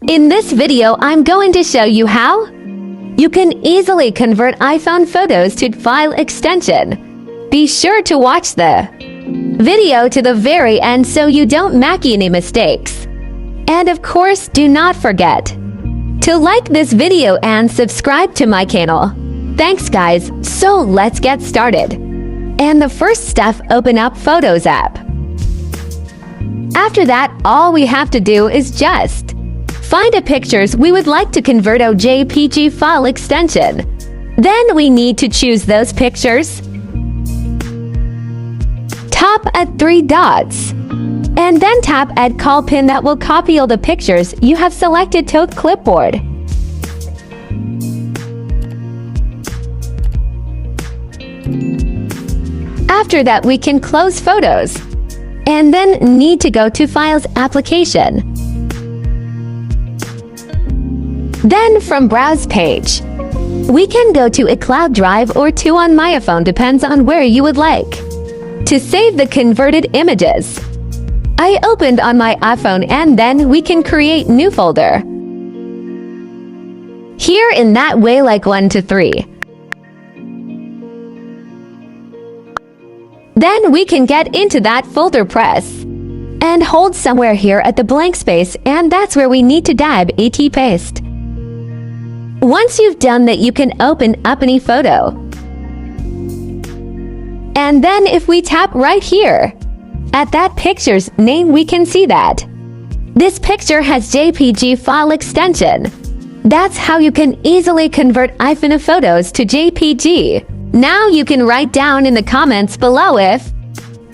In this video, I'm going to show you how you can easily convert iPhone photos to file extension. Be sure to watch the video to the very end so you don't make any mistakes. And of course, do not forget to like this video and subscribe to my channel. Thanks guys, so let's get started. And the first step, open up Photos app. After that, all we have to do is just find the pictures we would like to convert to JPG file extension. Then we need to choose those pictures. Tap at 3 dots. And then tap at call pin that will copy all the pictures you have selected to clipboard. After that, we can close Photos. And then need to go to Files application. Then from Browse page, we can go to a cloud drive or to on my iPhone, depends on where you would like to save the converted images. I opened on my iPhone and then we can create new folder. Here in that way, like 1 to 3. Then we can get into that folder, press and hold somewhere here at the blank space, and that's where we need to type at paste. Once you've done that, you can open up any photo. And then if we tap right here at that picture's name, we can see that this picture has JPG file extension. That's how you can easily convert iPhone photos to JPG. Now you can write down in the comments below if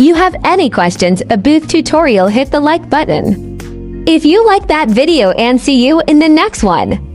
you have any questions about tutorial. Hit the like button if you like that video, and see you in the next one.